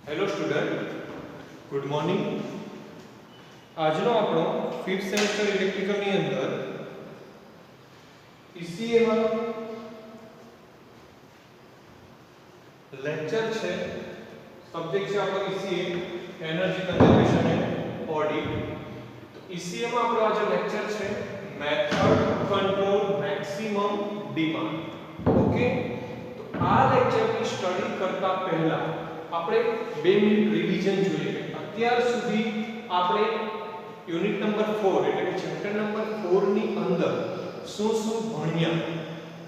Hello student, good morning. આજનો આપણો 5th semester ઇલેક્ટ્રિકલની અંદર ECA માં લેક્ચર છે. સબ્જેક્ટ છે આપણો ECA energy conservation and audit. તો ECA માં આપણો આજે લેક્ચર છે method to control maximum demand. Okay, તો આ લેક્ચરની સ્ટડી કરતા પહેલા આપણે 2 મિનિટ રિવિઝન જોઈએ કે અત્યાર સુધી આપણે યુનિટ નંબર 4 એટલે કે ચેપ્ટર નંબર 4 ની અંદર શું ભણ્યા,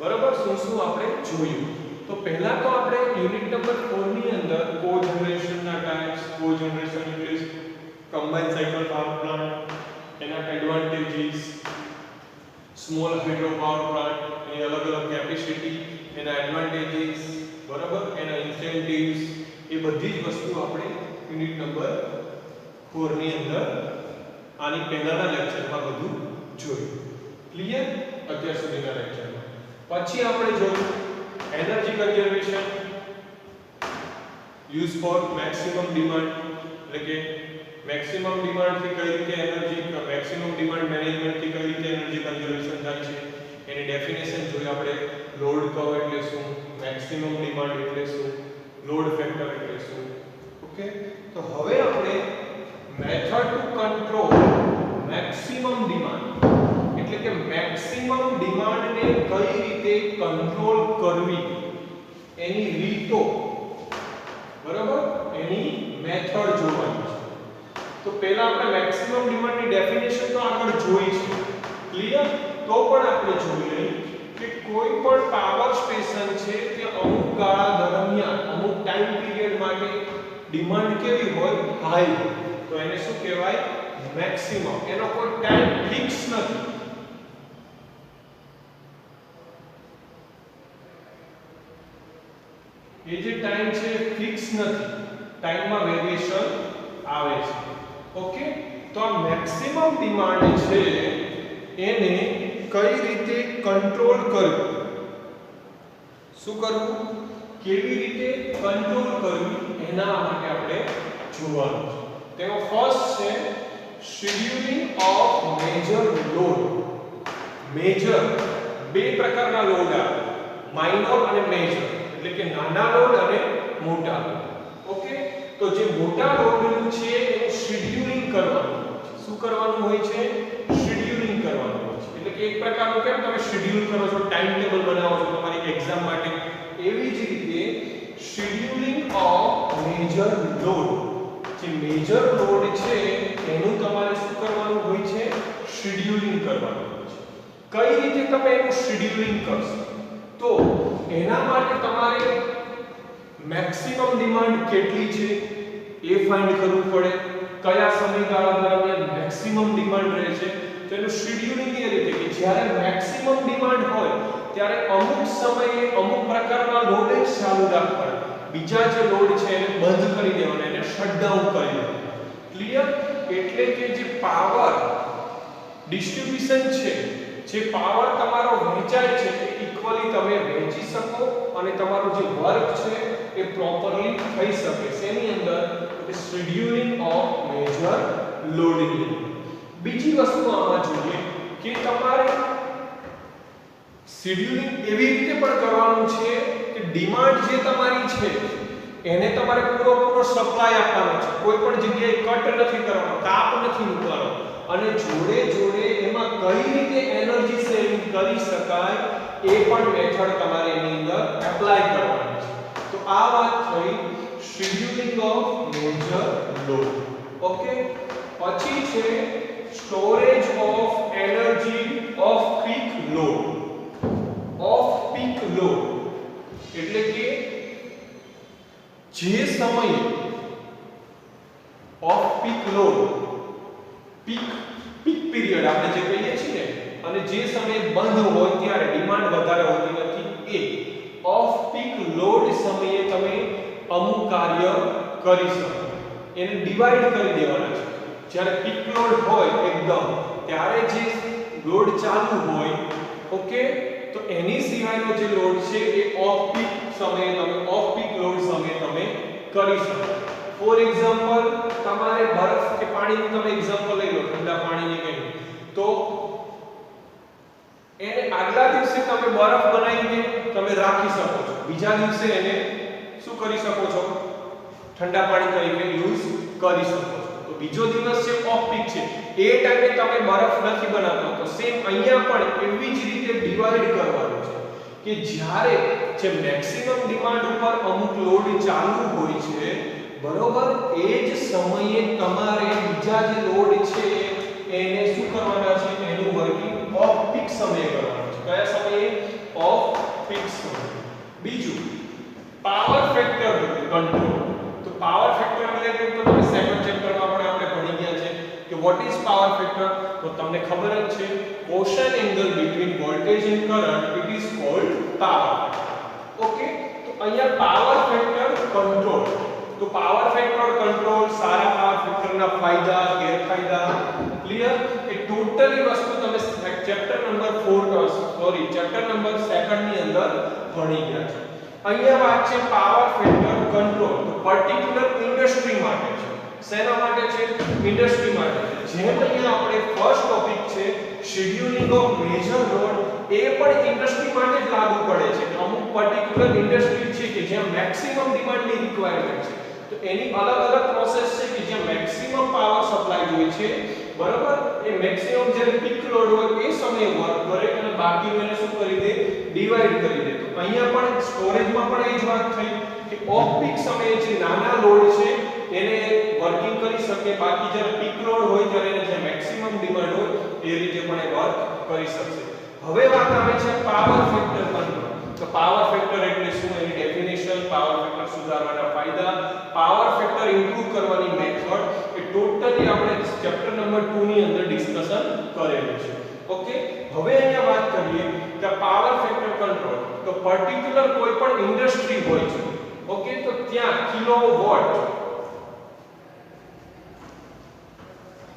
બરાબર, શું આપણે જોયું. તો પહેલા તો આપણે યુનિટ નંબર 4 ની અંદર કોજનરેશન ના ટાઈપ્સ, કોજનરેશન એટલે કમ્બાઇન્ડ સાયકલ પાવર પ્લાન્ટ, એના advantages, small hydro power plant, એની અલગ અલગ કેપેસિટી, એના એડવાન્ટેજીસ, બરાબર, એના ઇન્સેન્ટિવ્સ, એ બધી જ વસ્તુ આપણે યુનિટ નંબર 4 ની અંદર આની પહેલાના લેક્ચરમાં બધું જોયું. ક્લિયર? અત્યાર સુધીના લેક્ચરમાં. પછી આપણે જોયું energy conservation use for maximum demand, એટલે કે મેક્સિમમ ડિમાન્ડ થી કઈ રીતે એનર્જી, મેક્સિમમ ડિમાન્ડ મેનેજમેન્ટ થી કઈ રીતે એનર્જી કન્ઝર્વેશન થાય છે, એની ડેફિનેશન જોઈ આપણે. લોડ કર્વ એટલે શું, મેક્સિમમ ડિમાન્ડ એટલે શું, લોડ ફેક્ટર એટલે શું. ઓકે, તો હવે આપણે method to control maximum demand એટલે કે મેક્સિમમ ડિમાન્ડને કઈ રીતે કંટ્રોલ કરવી એની રીતો, બરાબર, એની મેથડ જોવાની છે. તો પહેલા આપણે મેક્સિમમ ડિમાન્ડની ડેફિનેશન તો આગળ જોઈ છે. ક્લિયર? તો પણ આપણે જોઈ લઈએ કે કોઈ પણ પાવર સ્ટેશન છે તે અમુક ગાળા દરમિયાન અમુક ટાઈમ પીરિયડ માટે ડિમાન્ડ કેવી હોય, હાઈ હોય. તો એને શું કહેવાય? મેક્સિમમ. એનો કોઈ ટાઈમ ફિક્સ નથી. એ જે ટાઈમ છે ફિક્સ નથી, ટાઈમમાં વેરિએશન આવે છે. ઓકે, તો આ મેક્સિમમ ડિમાન્ડ છે એને કઈ રીતે કંટ્રોલ કરવું, શું કરવું, કેવી રીતે કંટ્રોલ કરવી, એના માટે આપણે જોવાનું છે. તેમાં ફર્સ્ટ છે scheduling of major load. Major બે પ્રકારના લોડ આવે, માઇનર અને મેજર, એટલે કે નાના લોડ અને મોટા લોડ. ઓકે, તો જે મોટા લોડનું છે એનું શેડ્યુલિંગ કરવાનું હોય છે. શું કરવાનું હોય છે? શેડ્યુલિંગ કરવાનું હોય છે. એટલે કે એક પ્રકારનું કેમ તમે શેડ્યુલ કરો છો, ટાઈમ ટેબલ બનાવો છો તમારી એક્ઝામ માટે, એવી જ રીતે શેડ્યુલિંગ ઓફ મેજર લોડ. જે મેજર લોડ છે એનું તમારે શું કરવાનું હોય છે? શેડ્યુલિંગ કરવાનું હોય છે. કઈ રીતે તમે એનું શેડ્યુલિંગ કરશો? તો એના માટે તમારે મેક્સિમમ ડિમાન્ડ કેટલી છે એ ફાઇન્ડ કરવું પડે. કયા સમયગાળા દરમિયાન મેક્સિમમ ડિમાન્ડ રહે છે, તો એનું શેડ્યુલિંગ એ રીતે કે જ્યારે મેક્સિમમ ડિમાન્ડ હોય ત્યારે અમુક સમયે અમુક પ્રકારના લોડ ચાલુ રાખવાના, બીજા જે લોડ છે એને બંધ કરી દેવાના, એને શટડાઉન કરી દેવાના. ક્લિયર? એટલે કે જે પાવર ડિસ્ટ્રીબ્યુશન છે, જે પાવર તમારો વહેંચાય છે એ ઇક્વલી તમે વહેંચી શકો અને તમારું જે વર્ક છે એ પ્રોપરલી થઈ શકે. એની અંદર શેડ્યુલિંગ ઓફ મેજર લોડિંગ. બીજી વસ્તુ આમાં જોઈએ કે તમારે શેડ્યુલિંગ એવી રીતે પણ કરવાનું છે કે ડિમાન્ડ જે તમારી છે એને તમારે પૂરો સપ્લાય આપવાનો છે. કોઈ પણ જગ્યાએ કટ નથી કરવાનો, કાપ નથી મૂકવાનો, અને જોડે જોડે એમાં કઈ રીતે એનર્જી સેવિંગ કરી શકાય એ પણ મેથડ તમારે એની અંદર એપ્લાય કરવાની છે. તો આ વાત થઈ scheduling of major load. Okay, પછી છે storage of energy off peak load. Off peak load એટલે કે જે સમયે off peak load, peak period આપણે જે કહીએ છીએ ને, અને જે સમયે બંધ હોય ત્યારે ડિમાન્ડ વધારે હોતી નથી, એ ઓફ પીક લોડ સમયે તમે અમુક કાર્ય કરી શકો. એને ડિવાઈડ કરી દેવાના છે. જ્યારે પીક લોડ હોય એકદમ ત્યારે જે લોડ ચાલુ હોય, ઓકે, તો એની સિવાયનો જે લોડ છે એ ઓફ પીક સમયે તમે ઓફ પીક લોડ સમયે તમે કરી શકો. ફોર એક્ઝામ્પલ તમારે બરફ કે પાણીનું તમે એક્ઝામ્પલ લઈ લો, ઠંડા પાણીની કે તો એને આગલા દિવસે તમે બરફ બનાવીને તમે રાખી શકો છો, બીજા દિવસે એને શું કરી શકો છો, ઠંડા પાણી તરીકે યુઝ કરી શકો છો. તો બીજો દિવસ છે ઓફ પીક છે, એ ટાઈમે તમે બરફ નથી બનાવતા, તો સેમ અહીંયા પણ એવી જ રીતે ડિવાઇડ કરવાનું છે કે જ્યારે જે મેક્સિમમ ડિમાન્ડ ઉપર અમુક લોડ ચાલુ હોય છે બરોબર, એ જ સમયે તમારે બીજા જે લોડ છે એને શું કરવાના છે, એનું વર્કિંગ ઓફ પીક સમયે કરવાનું છે. કયા સમયે? ઓફ પીક સમયે. બીજું પાવર ફેક્ટર કંટ્રોલ. તો પાવર ફેક્ટર એટલે તો તમે સેકન્ડ ચેપ્ટરમાં પણ આપણે ભણી ગયા છે કે વોટ ઇઝ પાવર ફેક્ટર. તો તમને ખબર જ છે caution angle between voltage end current, it is called power. Okay, તો અહીંયા પાવર ફેક્ટર કંટ્રોલ. તો પાવર ફેક્ટર કંટ્રોલ, સારા પાવર ફેક્ટરના ફાયદા ગેરફાયદા ક્લિયર, એ ટોટલી વસ્તુ તમે ચેપ્ટર નંબર 4 ચેપ્ટર નંબર 2 ની અંદર ભણી ગયા છો. અહીંયા વાત છે પાવર ફેક્ટર કંટ્રોલ. તો પર્ટિક્યુલર ઇન્ડસ્ટ્રી માટે છે. શેના માટે છે? ઇન્ડસ્ટ્રી માટે છે. જેમ અહીંયા આપણે ફર્સ્ટ ટોપિક છે શેડ્યુલિંગ ઓફ મેજર લોડ, એ પણ ઇન્ડસ્ટ્રી માટે જ લાગુ પડે છે. અમુક પર્ટિક્યુલર ઇન્ડસ્ટ્રી છે કે જ્યાં મેક્સિમમ ડિમાન્ડની રિક્વાયરમેન્ટ છે, તો એની અલગ અલગ પ્રોસેસ છે કે જ્યાં મેક્સિમમ પાવર સપ્લાય જોઈએ છે બરોબર, એ મેક્સિમમ જ્યારે પીક લોડ હોય એ સમયે વર્ક કરે અને બાકીનું એને શું કરી દે, ડિવાઇડ કરી દે. તો અહીંયા પણ સ્ટોરેજમાં પણ એ જ વાત થઈ કે ઓફ પીક સમયે જે નાના લોડ છે એને વર્કિંગ કરી શકે, બાકી જ્યારે પીક લોડ હોય ત્યારે એને જે મેક્સિમમ ડિમાન્ડ હોય એ રીતે પણ એ વર્ક કરી શકશે. હવે વાત આવે છે પાવર ફેક્ટર કંટ્રોલ. તો પાવર ફેક્ટર એટલે શું, એની ડેફિનેશન, પાવર ફેક્ટર સુધારવાના ફાયદા, પાવર ફેક્ટર ઇમ્પ્રૂવ કરવાની મેથડ, એ ટોટલી આપણે ચેપ્ટર નંબર 2 ની અંદર ડિસ્કશન કરેલું છે. ઓકે, હવે અહીંયા વાત કરીએ કે પાવર ફેક્ટર કંટ્રોલ. તો પર્ટિક્યુલર કોઈ પણ ઇન્ડસ્ટ્રી હોય છે ઓકે, તો ત્યાં કિલોવોટ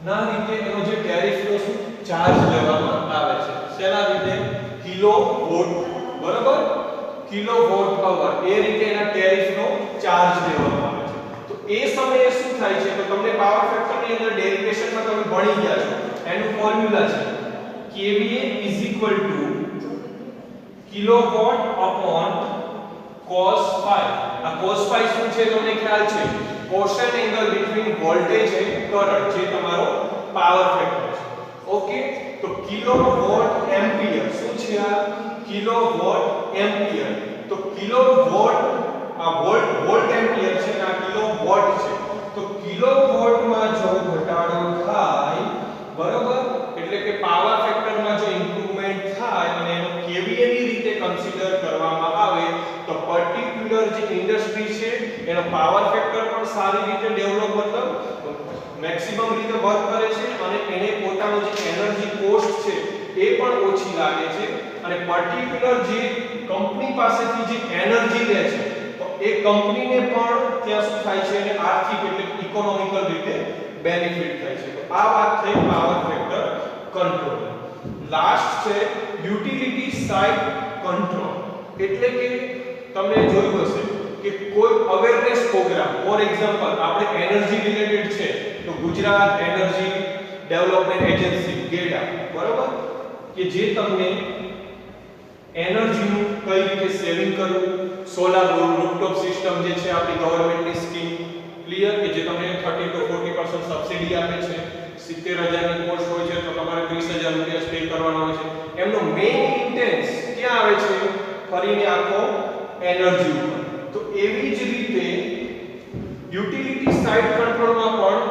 ના રીતે એનો જે ટેરિફનો શું ચાર્જ લેવામાં આવે છે. શેના રીતે? કિલોવોટ બરાબર, કિલોવોટ અવર, એ રીતે એના ટેરિફનો ચાર્જ લેવામાં આવે છે. તો એ સમયે શું થાય છે, તો તમને પાવર ફેક્ટરની અંદર ડેરિવેશનમાં તમે ભણી ગયા છો, એનું ફોર્મ્યુલા છે kVA kilowatt upon cos phi. આ cos phi શું છે તમને ખ્યાલ છે? Caution angle between voltage end current, જે તમારો પાવર ફેક્ટર છે. ઓકે, તો કિલોવોટ એમ્પિયર શું છે? આ કિલોવોટ એમ્પિયર. તો કિલોવોટ આ વોલ્ટ એમ્પિયર છે, આ કિલોવોટ છે. તો કિલોવોટમાં જો ઘટાડો થાય બરોબર, એટલે કે પાવર ફેક્ટરમાં જો ઇમ્પ્રુવમેન્ટ થાય અને એનો કેવીએ ની રીતે કન્સિડર કરવામાં આવે તો પર્ટિક્યુલર જે ઇન્ડસ્ટ્રી છે એનો પાવર ફેક્ટર પણ સારી રીતે ડેવલપ, મતલબ મેક્સિમમ રીતે વર્ક કરે છે અને એને પોતાનો જે એનર્જી કોસ્ટ છે એ પણ ઓછી લાગે છે અને પર્ટિક્યુલર જે કંપની પાસેથી જે એનર્જી લે છે તો એ કંપનીને પણ ત્યાં શું થાય છે, એને આર્થિક એટલે ઇકોનોમિકલ રીતે બેનિફિટ થાય છે. તો આ વાત થઈ પાવર ફેક્ટર કંટ્રોલ. લાસ્ટ છે યુટિલિટી સાઇડ કંટ્રોલ. એટલે કે તમને જોયું હશે કે કોઈ અવેરનેસ પ્રોગ્રામ, ફોર એક્ઝામ્પલ આપણે એનર્જી રિલેટેડ છે તો Gujarat energy development agency GEDA બરોબર, કે જે તમને એનર્જીનું કઈ રીતે સેવિંગ કરવું, સોલાર રૂફટોપ સિસ્ટમ જે છે આપણી ગવર્નમેન્ટની સ્કીમ ક્લિયર, કે જે તમને 30 to 40% સબસિડી આપે છે. 70,000 ની કોસ્ટ હોય છે તો તમારે 30,000 રૂપિયા પે કરવાના હોય છે. એમનો મેઇન ઇન્ટેન્સ ક્યાં આવે છે? ફરીને આખો એનર્જી ઉપર. તો એવી જ રીતે યુટિલિટી સાઇડ કંટ્રોલમાં પણ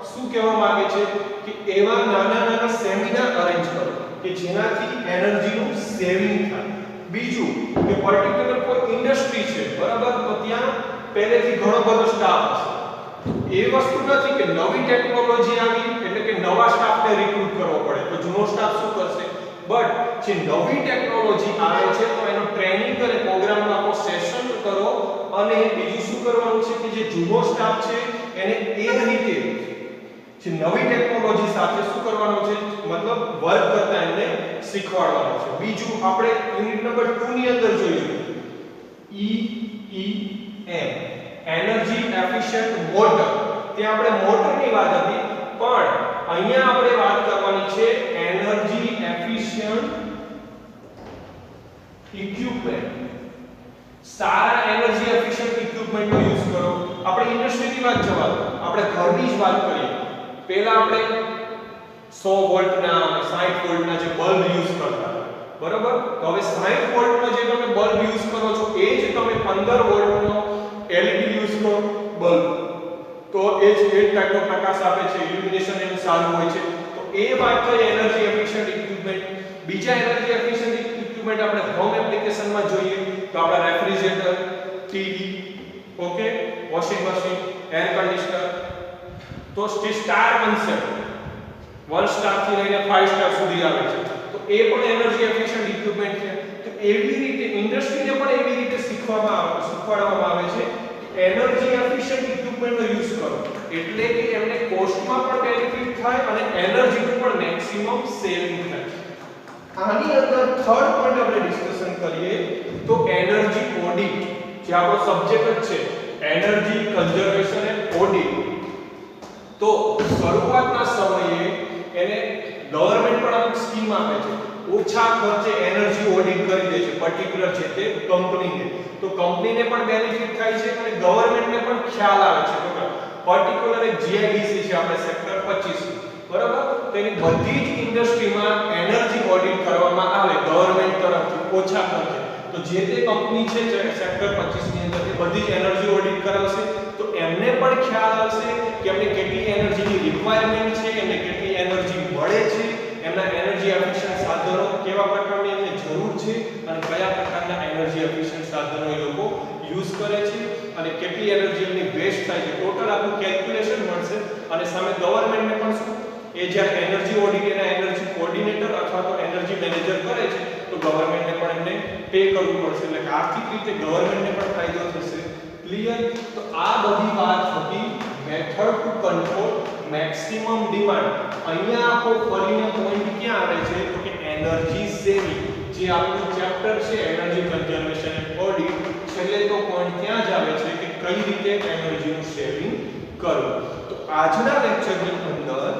શું કહેવા માંગે છે કે એવા નાના સેમિનાર અરેન્જ કરો કે જેનાથી એનર્જીનું સેવિંગ થાય. બીજું કે પર્ટિક્યુલર કોઈ ઇન્ડસ્ટ્રી છે બરાબર, તો ત્યાં પહેલેથી ઘણો બધો સ્ટાફ હશે. એ વસ્તુ નથી કે નવી ટેકનોલોજી આવી એટલે કે નવા સ્ટાફને રિક્રુટ કરવો પડે તો જૂનો સ્ટાફ શું કરશે, બટ જે નવી ટેકનોલોજી આવે છે તો એનો ટ્રેનિંગ અને પ્રોગ્રામનો આખો સેશન કરો અને બીજું શું કરવાનું છે કે જે જૂનો સ્ટાફ છે એને એ જ રીતે જે નવી ટેકનોલોજી સાથે શું કરવાનું છે, મતલબ વર્ક કરતા એમને શીખવાડવાનું છે. બીજું આપણે યુનિટ નંબર 2 ની અંદર જોયું EEM એનર્જી એફિશિયન્ટ મોટર, ત્યાં આપણે મોટરની વાત હતી, પણ અહીંયા આપણે વાત કરવાની છે એનર્જી એફિશિયન્ટ ઇક્વિપમેન્ટ. સારા એનર્જી એફિશિયન્ટ ઇક્વિપમેન્ટનો યુઝ કરો. આપણે ઇન્ડસ્ટ્રીની વાત જવા દો, આપણે ઘરની જ વાત કરીએ. પહેલા આપણે 100 વોલ્ટના 60 વોલ્ટના જે બલ્બ યુઝ કરતા, બરાબર? તો હવે 60 વોલ્ટનો જે તમે બલ્બ યુઝ કરો છો એ જ તમે 15 વોલ્ટનો એલઈડી યુઝ કરો બલ્બ, તો એ જ ટાઈપનો પ્રકાશ આપે છે, ઇલ્યુમિનેશન એનું સારું હોય છે. તો એ વાત થઈ એનર્જી એફિશિયન્ટ ઇક્વિપમેન્ટ. બીજા એનર્જી એફિશિયન્ટ ઇક્વિપમેન્ટ આપણે હોમ એપ્લિકેશનમાં જોઈએ તો આપણા refrigerator, TV, okay, washing machine, air conditioner. તો સ્ટાર કન્સેપ્ટ 1 સ્ટાર થી લઈને 5 સ્ટાર સુધી આવે છે, તો એ પણ એનર્જી એફિશિયન્ટ ઇક્વિપમેન્ટ છે. તો એવી રીતે ઇન્ડસ્ટ્રીને પણ એવી રીતે શીખવાડવામાં આવે છે કે એનર્જી એફિશિયન્ટ ઇક્વિપમેન્ટનો યુઝ કરો, એટલે કે એમને કોસ્ટમાં પણ બેનિફિટ થાય અને એનર્જીનું પણ મેક્સિમમ સેવિંગ થાય. આની અંદર થર્ડ પોઈન્ટ આપણે ડિસ્કશન કરીએ તો એનર્જી ઓડિટ, જે આપણો સબ્જેક્ટ જ છે, એનર્જી કન્ઝર્વેશન એન્ડ ઓડિટ. તો શરૂઆતના સમયે એને ગવર્નમેન્ટ પણ અમુક સ્કીમ આપે છે, ઓછા ખર્ચે એનર્જી ઓડિટ કરી દે છે પર્ટિક્યુલર છે તે કંપનીને. તો કંપનીને પણ બેનિફિટ થાય છે અને ગવર્નમેન્ટને પણ ખ્યાલ આવે છે. પર્ટિક્યુલર એક જીઆઈડીસી છે આપણે સેક્ટર 25, બરાબર? તેની બધી જ ઇન્ડસ્ટ્રીમાં એનર્જી ઓડિટ કરવામાં આવે ગવર્નમેન્ટ તરફથી ઓછા ખર્ચે. તો જે તે કંપની છે સેક્ટર 25 ની અંદર તે બધી જ એનર્જી ઓડિટ કરાવશે, તો એમને પણ ખ્યાલ આવશે કે એમને કેટલી એનર્જીની રિક્વાયરમેન્ટ છે, એમને કેટલી એનર્જી મળે છે, એમના એનર્જી એફિશિયન્ટ સાધનો કેવા પ્રકારની એમને જરૂર છે અને કયા પ્રકારના એનર્જી એફિશિયન્ટ સાધનો એ લોકો યુઝ કરે છે અને કેટલી એનર્જી એમની વેસ્ટ થાય છે. ટોટલ આખું કેલ્ક્યુલેશન મળશે અને સામે ગવર્નમેન્ટને પણ શું, એ જ્યારે એનર્જી ઓડિટ એના એનર્જી કોઓર્ડિનેટર અથવા તો એનર્જી મેનેજર કરે છે તો ગવર્નમેન્ટને પણ એમને પે કરવું પડશે, એટલે આર્થિક રીતે ગવર્નમેન્ટને પણ ફાયદો થશે. ક્લિયર? તો આ બધી વાત હતી method to control maximum demand. અહીંયા આખો ફરીને પોઈન્ટ ક્યાં આવે છે તો કે એનર્જી સેવિંગ, જે આપણું ચેપ્ટર છે એનર્જી કન્ઝર્વેશન એન્ડ ઓડિટ, છેલ્લે તો પોઈન્ટ ત્યાં જ આવે છે કે કઈ રીતે એનર્જીનું સેવિંગ કરવું. તો આજના લેક્ચરની અંદર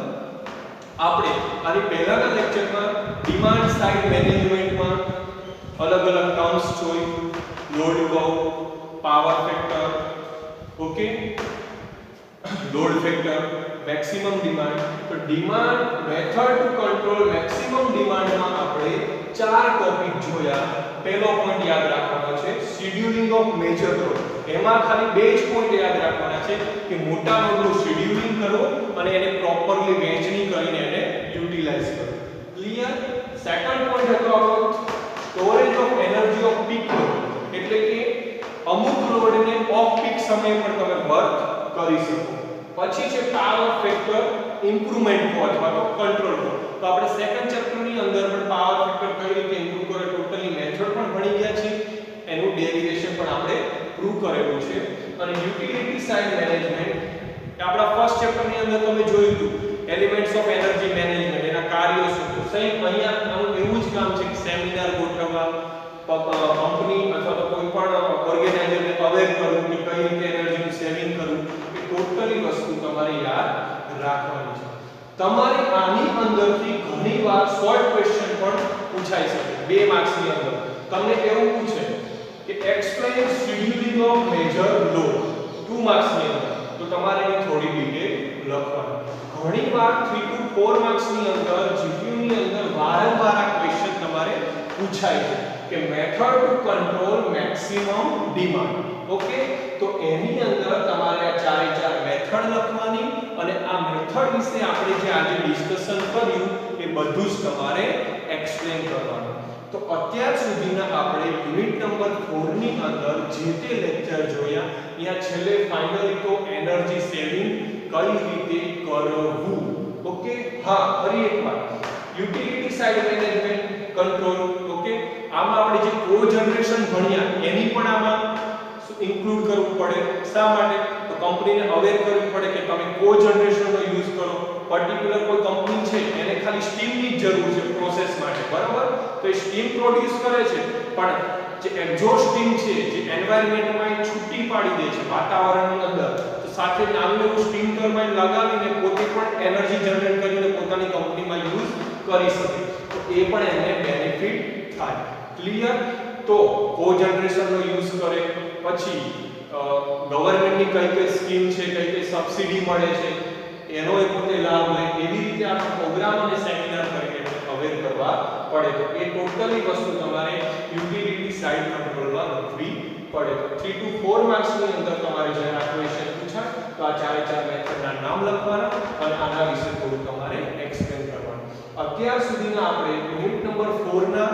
આપણે આની પહેલાના લેક્ચરમાં ડિમાન્ડ સાઇડ મેનેજમેન્ટમાં અલગ અલગ ટર્મ્સ જોઈ, load curve, power factor, okay, load factor, maximum demand. તો demand method to control maximum ડિમાન્ડમાં આપણે 4 ટોપિક જોયા. પહેલો પોઈન્ટ યાદ રાખવાનો છે શેડ્યુલિંગ ઓફ મેજર લોડ. એમાં ખાલી 2 જ પોઈન્ટ યાદ રાખવાના છે કે મોટા લોડનું શેડ્યુલિંગ કરો અને એને પ્રોપરલી વહેંચણી કરીને એને યુટિલાઇઝ કરો. ક્લિયર? સેકન્ડ પોઈન્ટ હતો આપણો storage of energy off peak load, એટલે કે અમુક લોડને ઓફ પીક સમય પર તમે વર્ક કરી શકો. પછી છે પાવર ફેક્ટર ઇમ્પ્રુવમેન્ટ કો અથવા તો કંટ્રોલ કો. તો આપણે સેકન્ડ ચેપ્ટરની અંદર પણ પાવર ફેક્ટર કઈ રીતે ઇમ્પ્રૂવ કરે ટોટલી મેથડ પણ ભણી ગયા છીએ, એનું ડેરિવેશન પણ આપણે પ્રૂવ કરેલું છે. અને યુટિલિટી સાઇડ મેનેજમેન્ટ આપણા ફર્સ્ટ ચેપ્ટરની અંદર તમે જોયું હતું એલિમેન્ટ્સ ઓફ એનર્જી મેનેજમેન્ટ, એના કાર્યો શું છે. સેમ અહીંયા આનું એવું જ કામ છે કે સેમિનાર ગોઠવવા, કંપની અથવા તો કોઈ પણ ઓર્ગેનાઇઝરને અવેર કરવું કે કઈ રીતે એનર્જીનું સેવિંગ કરવું, એ ટોટલી વસ્તુ તમારે યાદ રાખવાની છે. તમારે આની અંદરથી ઘણીવાર શોર્ટ ક્વેશ્ચન પણ પૂછાઈ શકે 2 માર્ક્સની અંદર. તમને એવું પૂછે કે explain scheduling of major load 2 માર્ક્સની અંદર, તો તમારે એની થોડી ડિટેલ લખવાની. ઘણીવાર 3 to 4 માર્ક્સની અંદર જીપીયુ ની અંદર વારંવાર આ ક્વેશ્ચન તમારે પૂછાય છે કે method to control maximum demand. Okay, તો એની અંદર તમારે આ 4 મેથડ લખવાની અને આ મેથડ વિશે આપણે જે આજે ડિસ્કશન કર્યું એ બધું જ તમારે એક્સપ્લેન કરવાનું. તો અત્યાર સુધીના આપણે યુનિટ નંબર 4 ની અંદર જે તે લેક્ચર જોયા, અહીંયા છેલ્લે ફાઇનલી તો એનર્જી સેવિંગ કઈ રીતે કરવું. ઓકે, હા, ફરી એકવાર utility side management control. Okay, આમાં આપણે જે કોજનરેશન ભણ્યા એની પણ આમાં ઇન્ક્લુડ કરવું પડે. શા માટે? તો કંપનીને અવેર કરવી પડે કે તમે કોજનરેશનનો યુઝ કરો. પર્ટિક્યુલર કોઈ કંપની છે એને ખાલી સ્ટીમની જ જરૂર છે પ્રોસેસ માટે, બરાબર? તો એ સ્ટીમ પ્રોડ્યુસ કરે છે, પણ જે એક્ઝોસ્ટ સ્ટીમ છે જે એન્વાયરમેન્ટમાં છૂટી પાડી દે છે વાતાવરણની અંદર, તો સાથે નાનું એવું સ્ટીમ ટર્બાઇન લગાવીને પોતે પણ એનર્જી જનરેટ કરીને પોતાની કંપનીમાં યુઝ કરી શકે, તો એ પણ એને બેનિફિટ થાય. ક્લિયર? તો કોજનરેશનનો યુઝ કરે, પછી ગવર્નમેન્ટની કઈ સ્કીમ છે, કઈ સબસિડી મળે છે એનો એ પોતે લાભ લે, એવી રીતે આ પ્રોગ્રામ અને સેમિનાર કરીને અવેર કરવા પડે. તો એ ટોટલી વસ્તુ તમારે યુટિલિટી સાઇડ કંટ્રોલમાં લખવી પડે. 3 to 4 માર્ક્સની અંદર તમારે જ્યારે આ ક્વેશ્ચન પૂછાય તો આ ચારે ચાર મેથડના નામ લખવાના અને આના વિશે થોડું તમારે એક્સપ્લેન કરવાનું. અત્યાર સુધીના આપણે યુનિટ નંબર 4 ના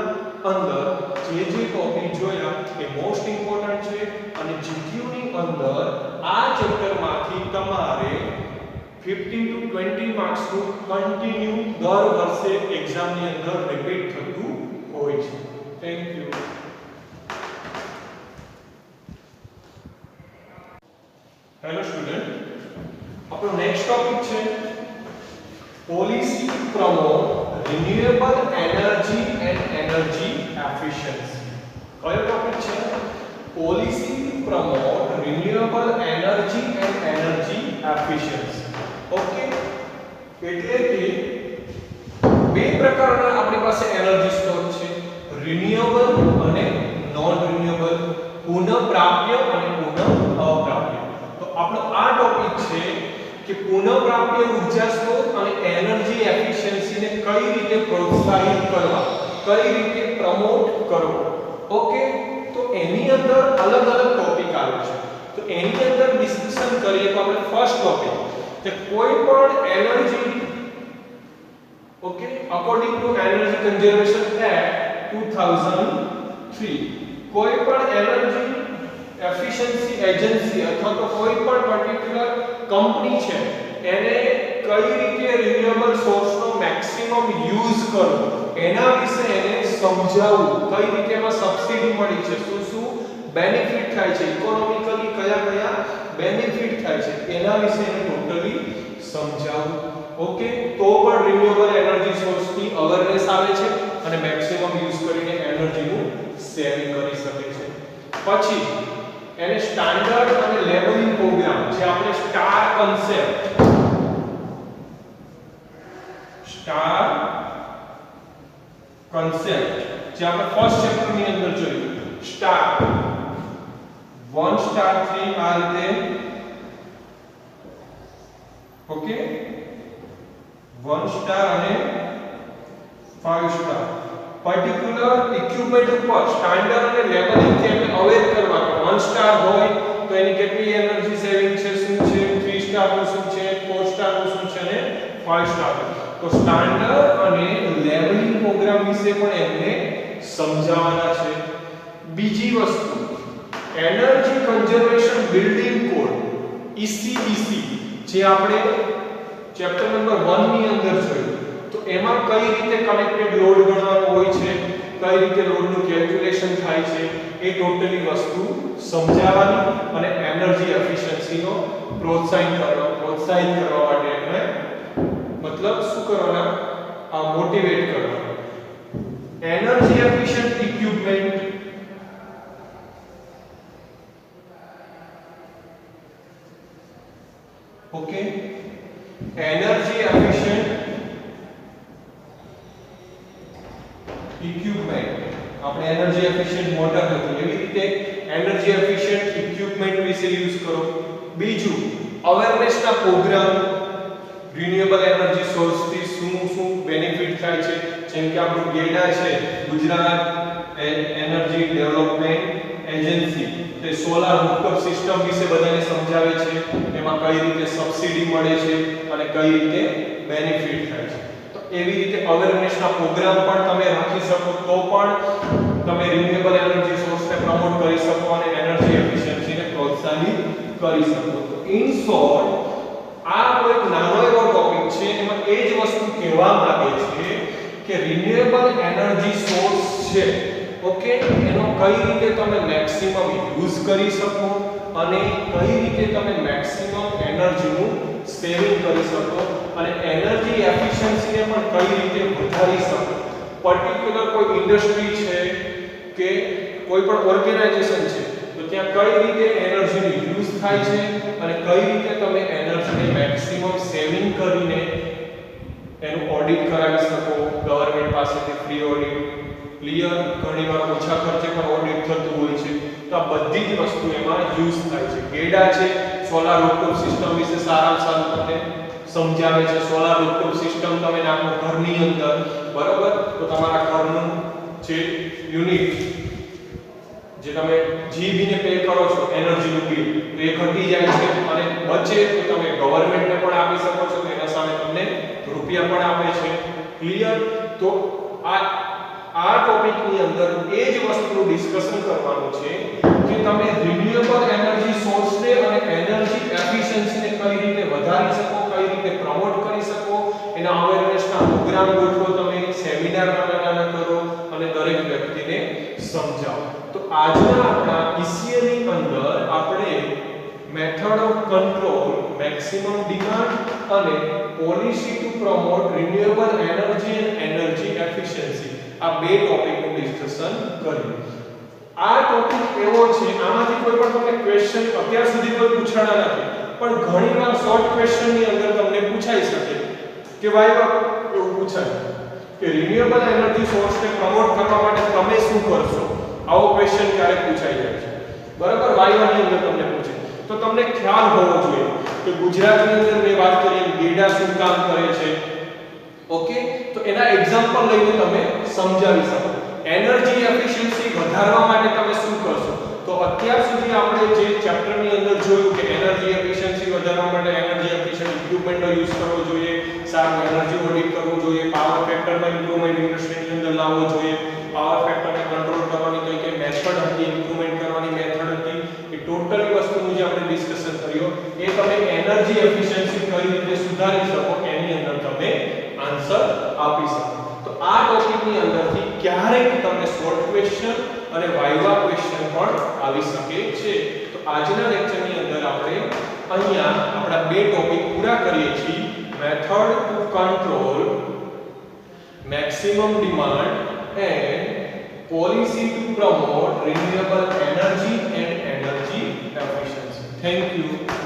અંદર જે ટોપિક જોયા એ મોસ્ટ ઇમ્પોર્ટન્ટ છે અને GQ ની અંદર આ ચેપ્ટરમાંથી તમારે 15 to 20 માર્ક્સ નું કન્ટિન્યુ દર વર્ષે એક્ઝામ ની અંદર રિપીટ થતું હોય છે. Thank you. હેલો સ્ટુડન્ટ, આપણો નેક્સ્ટ ટોપિક છે policy promote renewable energy and energy efficiency. કયો ટોપિક છે? Policy promote renewable energy and energy efficiency. Okay, એટલે કે બે પ્રકારના આપણી પાસે એનર્જી સ્ત્રોત છે, રિન્યુએબલ અને નોન રિન્યુએબલ, પુનઃપ્રાપ્ય અને પુનઃઅપ્રાપ્ય. તો આપણો આ ટોપિક છે કે પુનઃપ્રાપ્ય ઉર્જા સ્ત્રોત અને એનર્જી એફિશિયન્સીને કઈ રીતે પ્રોત્સાહિત કરવા, કઈ રીતે પ્રમોટ કરવો. ઓકે, તો એની અંદર અલગ અલગ ટોપિક આવે છે, તો એની અંદર ડિસ્કશન કરીએ તો આપણે ફર્સ્ટ ટોપિક કે કોઈ પણ energy, okay, according to energy conservation act 2003 કોઈ પણ એનર્જી એફિશિયન્સી એજન્સી અથવા તો કોઈ પણ પર્ટિક્યુલર કંપની છે એને કઈ રીતે રિન્યુએબલ સોર્સનો મેક્સિમમ યુઝ કરવો એના વિશે એને સમજાવવું, કઈ રીતે એમાં સબસિડી મળી છે, શું શું બેનિફિટ થાય છે, ઇકોનોમિકલી કયા કયા બેનિફિટ થાય છે એના વિશે એને ટોટલી સમજાવવું. ઓકે, તો પણ રિન્યુએબલ એનર્જી સોર્સની અવેરનેસ આવે છે અને મેક્સિમમ યુઝ કરીને એનર્જીનું સેવિંગ કરી શકે છે. પછી એને સ્ટાન્ડર્ડ અને લેબલિંગ પ્રોગ્રામ, જે આપણે સ્ટાર કન્સેપ્ટ, જે આપણે ફર્સ્ટ ચેપ્ટર ની અંદર જોયું, સ્ટાર 1 સ્ટાર 3 આ રીતે, ઓકે, 1 સ્ટાર અને 5 સ્ટાર પર્ટિક્યુલર ઇક્વિપમેન્ટ ઉપર સ્ટાન્ડર્ડ અને લેબલિંગ થી આપણે અવેર કરવા કે 1 સ્ટાર હોય તો એની કેટલી એનર્જી સેવિંગ છે, શું છે, 3 સ્ટાર નું શું છે, 4 સ્ટાર નું શું છે અને 5 સ્ટાર. તો સ્ટાન્ડર્ડ અને લેબલિંગ પ્રોગ્રામ વિશે પણ એમને સમજાવવાના છે. બીજી વસ્તુ energy conservation building code ECBC, જે આપણે ચેપ્ટર નંબર 1 ની અંદર જોયું, તો એમાં કઈ રીતે કનેક્ટેડ લોડ ગણવાનો હોય છે, કઈ રીતે લોડનું કેલ્ક્યુલેશન થાય છે, એ ટોટલી વસ્તુ સમજાવવાની અને એનર્જી એફિશિયન્સીનો પ્રોત્સાહિત કરવા માટે એમને મતલબ શું કરવાના, આ મોટિવેટ કરવાના. Energy efficient equipment, okay, energy efficient equipment, આપણે એનર્જી એફિશિયન્ટ મોટર હતી એવી રીતે એનર્જી એફિશિયન્ટ ઇક્વિપમેન્ટ વિશે યુઝ કરો. બીજું અવેરનેસના પ્રોગ્રામ, રિન્યુએબલ એનર્જી સોર્સથી શું બેનિફિટ થાય છે, જેમ કે આપણું ગેડા છે ગુજરાત એનર્જી ડેવલપમેન્ટ એજન્સી, તે સોલાર રૂફટોપ સિસ્ટમ વિશે બધાને સમજાવે છે, એમાં કઈ રીતે સબસિડી મળે છે અને કઈ રીતે બેનિફિટ થાય છે. તો એવી રીતે અવેરનેસના પ્રોગ્રામ પણ તમે રાખી શકો તો પણ તમે રિન્યુએબલ એનર્જી સોર્સને પ્રમોટ કરી શકો અને એનર્જી એફિશિયન્સીને પ્રોત્સાહિત કરી શકો. તો ઇન શોર્ટ આ એક નાનો એવો ટોપિક છે, એમાં એ જ વસ્તુ કહેવા માંગે છે કે રિન્યુએબલ એનર્જી સોર્સ છે, ઓકે, એનો કઈ રીતે તમે મેક્સિમમ યુઝ કરી શકો અને કઈ રીતે તમે મેક્સિમમ એનર્જીનું સેવિંગ કરી શકો અને એનર્જી એફિશિયન્સીને પણ કઈ રીતે વધારી શકો. પર્ટિક્યુલર કોઈ ઇન્ડસ્ટ્રી છે કે કોઈ પણ ઓર્ગેનાઇઝેશન છે તો ત્યાં કઈ રીતે એનર્જીનો યુઝ થાય છે અને કઈ રીતે તમે એનર્જીને મેક્સિમમ સેવિંગ કરીને એનું ઓડિટ કરાવી શકો ગવર્નમેન્ટ પાસેથી ફ્રી ઓડિટ ક્લિયર ઘણીવાર ઓછા ખર્ચે પણ ઓડિટ થતું હોય છે તો આ બધી જ વસ્તુ એમાં યુઝ થાય છે ગેડા છે સોલાર રૂફટોપ સિસ્ટમ વિશે સારામાં સારું તમને સમજાવે છે સોલાર રૂફટોપ સિસ્ટમ તમે નાખો ઘરની અંદર બરોબર તો તમારા ઘરનું જે યુનિટ જે તમે જીબી ને પે કરો છો એનર્જીનું બિલ તો એ ઘટી જાય છે અને બચે તો તમે ગવર્નમેન્ટને પણ આપી શકો છો તો એના સામે તમને રૂપિયા પણ આપે છે ક્લિયર તો આ ટોપિકની અંદર એ જ વસ્તુનું ડિસ્કશન કરવાનું છે કે તમે રિન્યુએબલ એનર્જી સોર્સને અને એનર્જી એફિશિયન્સીને કઈ રીતે વધારી શકો કઈ રીતે પ્રમોટ કરી શકો એના અવેરનેસના પ્રોગ્રામ ગોઠવો તમે સેમિનાર નાના કરો અને દરેક વ્યક્તિને સમજાવો તો આજના આપણા ECA ની અંદર આપણે method of control maximum demand અને policy to promote renewable energy and energy efficiency આ બે ટોપિકનું ડિસ્કશન કર્યું આ ટોપિક એવો છે આમાંથી કોઈ પણ તમને ક્વેશ્ચન અત્યાર સુધી કોઈ પૂછાણા નથી પણ ઘણીવાર શોર્ટ ક્વેશ્ચનની અંદર તમને પૂછાઈ શકે કે ભાઈ એવું પૂછાય કે રિન્યુએબલ એનર્જી સોર્સને પ્રમોટ કરવા માટે તમે શું કરશો આવો ક્વેશ્ચન ક્યારેક પૂછાઈ જાય છે બરાબર વાયવાની અંદર તમને પૂછે તો તમને ખ્યાલ હોવો જોઈએ કે ગુજરાતની અંદર મેં વાત કરી ગેડા શું કામ કરે છે ઓકે તો એના એક્ઝામ્પલ લઈને તમે સમજાવી શકો એનર્જી એફિશિયન્સી વધારવા માટે તમે શું કરશો તો અત્યાર સુધી આપણે જે ચેપ્ટરની અંદર જોયું કે એનર્જી એફિશિયન્સી વધારવા માટે એનર્જી એફિશિયન્ટ ઇક્વિપમેન્ટનો યુઝ કરવો જોઈએ સારું એનર્જી ઓડિટ કરવું જોઈએ પાવર ફેક્ટરમાં ઇમ્પ્રુવમેન્ટ ઇન્ડસ્ટ્રીની અંદર લાવવો જોઈએ પાવર ફેક્ટરને કંટ્રોલ કરવાની કઈ મેથડ હતી ઇમ્પ્રુવમેન્ટ કરવાની મેથડ હતી એ ટોટલી વસ્તુનું જે આપણે ડિસ્કશન કર્યું એ તમે એનર્જી એફિશિયન્સી કઈ રીતે સુધારી શકો એની અંદર તમે આન્સર આપી શકો તો આ ટોપિકની અંદરથી ક્યારેક તમને શોર્ટ ક્વેશ્ચન અને વાઇવા ક્વેશ્ચન પણ આવી શકે છે તો આજના લેક્ચરની અંદર આપણે અહીંયા આપણા બે ટોપિક પૂરા કરીએ છીએ method to control maximum demand and policy to promote renewable energy and energy efficiency. Thank you.